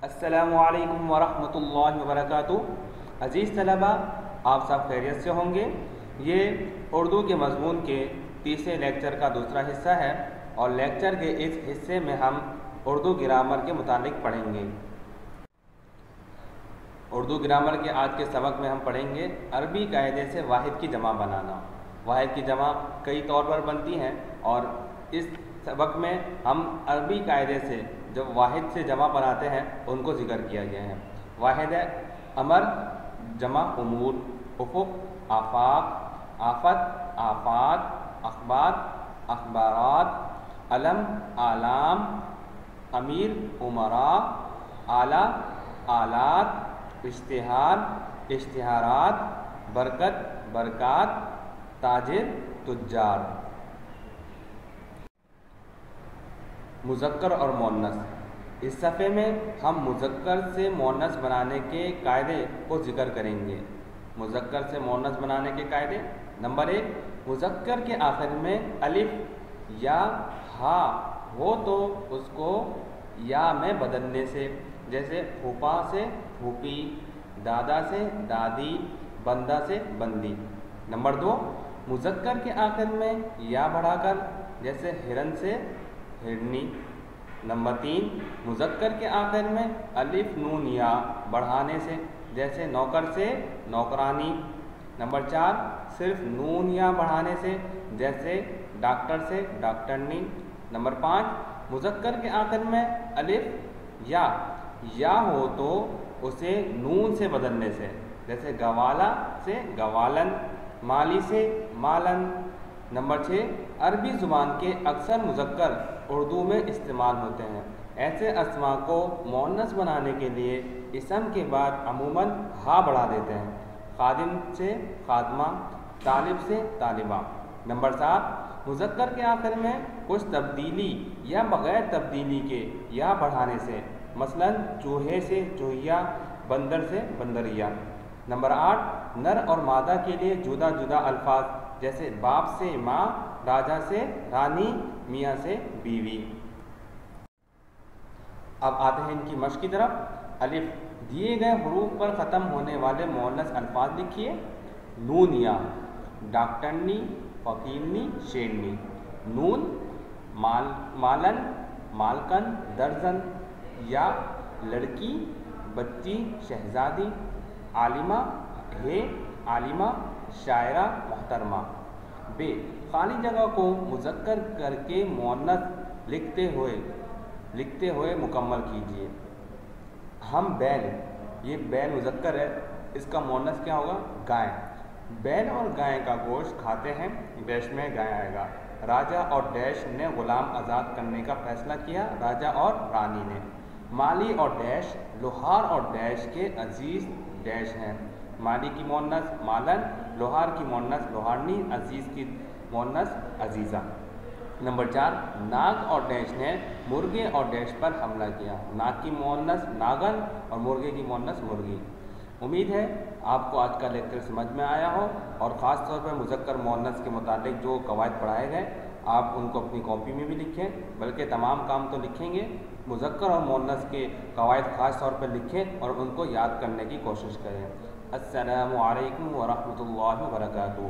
السلام علیکم ورحمۃ اللہ وبرکاتہ۔ عزیز طلبہ، آپ سب خیریت سے ہوں گے۔ یہ اردو کے مضمون کے تیسرے لیکچر کا دوسرا حصہ ہے اور لیکچر کے اس حصے میں ہم اردو گرامر کے متعلق پڑھیں گے۔ اردو گرامر کے آج کے سبق میں ہم پڑھیں گے عربی قاعدے سے واحد کی جمع بنانا۔ واحد کی جمع کئی طور پر بنتی ہیں اور اس سبق میں ہم عربی قاعدے سے جو واحد سے جمع بناتے ہیں ان کو ذکر کیا گیا ہے۔ واحد ہے امر، جمع امور، افق، آفاق، آفت، آفات، اخبار، اخبارات، علم، اعلام، امیر، امراء، آلہ، آلات، اشتہار، اشتہارات، برکت، برکات، تاجر، تجار۔ مذکر اور مؤنث۔ اس صفحے میں ہم مذکر سے مؤنث بنانے کے قاعدے کو ذکر کریں گے۔ مذکر سے مؤنث بنانے کے قاعدے: نمبر 1، مذکر کے آخر میں الف یا ہا ہو تو اس کو یا میں بدلنے سے، جیسے پھوپھا سے پھوپھی، دادا سے دادی، بندہ سے بندی۔ نمبر 2، مذکر کے آخر میں یا بڑھا کر، جیسے ہرن سے ہرنی۔ نمبر 3، مذکر کے آخر میں الف نون یا بڑھانے سے، جیسے نوکر سے نوکرانی۔ نمبر 4، صرف نون یا بڑھانے سے، جیسے ڈاکٹر سے ڈاکٹرنی۔ نمبر 5، مذکر کے آخر میں الف یا ہو تو اسے نون سے بدلنے سے، جیسے گوالا سے گوالن، مالی سے مالن۔ نمبر 6، عربی زبان کے اکثر مذکر اردو میں استعمال ہوتے ہیں۔ ایسے اسماء کو مؤنث بنانے کے لیے اسم کے بعد عموماً ہا بڑھا دیتے ہیں۔ خادم سے خادمہ، طالب سے طالبہ۔ نمبر 7، مذکر کے آخر میں کچھ تبدیلی یا بغیر تبدیلی کے یا بڑھانے سے، مثلاً چوہے سے چوہیا، بندر سے بندریا۔ نمبر 8، نر اور مادہ کے لیے جدا جدا الفاظ، جیسے باپ سے ماں، راجا سے رانی، میاں سے بیوی۔ اب آتے ہیں ان کی مشق کی طرف۔ الف، دیے گئے حروف پر ختم ہونے والے مؤنث الفاظ لکھیے۔ نون یا، ڈاکٹرنی، وکیلنی، شیرنی۔ نون، مالن، مالکن، درجن۔ یا، لڑکی، بچی، شہزادی۔ عالمہ، ہے، عالمہ، شاعرہ، محترمہ۔ ب، خالی جگہ کو مذکر کر کے مؤنث لکھتے ہوئے مکمل کیجیے۔ ہم بیل، یہ بیل مذکر ہے، اس کا مؤنث کیا ہوگا؟ گائے۔ بیل اور گائے کا گوشت کھاتے ہیں، ڈیش میں گائے آئے گا۔ راجا اور ڈیش نے غلام آزاد کرنے کا فیصلہ کیا، راجا اور رانی نے۔ مالی اور ڈیش، لوہار اور ڈیش کے عزیز ڈیش ہیں۔ مالی کی مؤنث مالن، لوہار کی مؤنث لوہارنی، عزیز کی مؤنث عزیزہ۔ نمبر 4، ناگ اور ڈیش نے مرغے اور ڈیش پر حملہ کیا۔ ناگ کی مؤنث ناگن اور مرغے کی مؤنث مرغی۔ امید ہے آپ کو آج کا لیکچر سمجھ میں آیا ہو اور خاص طور پر مذکر مؤنث کے متعلق جو قواعد پڑھائے گئے آپ ان کو اپنی کاپی میں بھی لکھیں، بلکہ تمام کام تو لکھیں گے، مذکر اور مؤنث کے قواعد خاص طور پر لکھیں اور ان کو یاد کرنے کی کوشش کریں۔ السلام علیکم ورحمۃ اللہ وبرکاتہ۔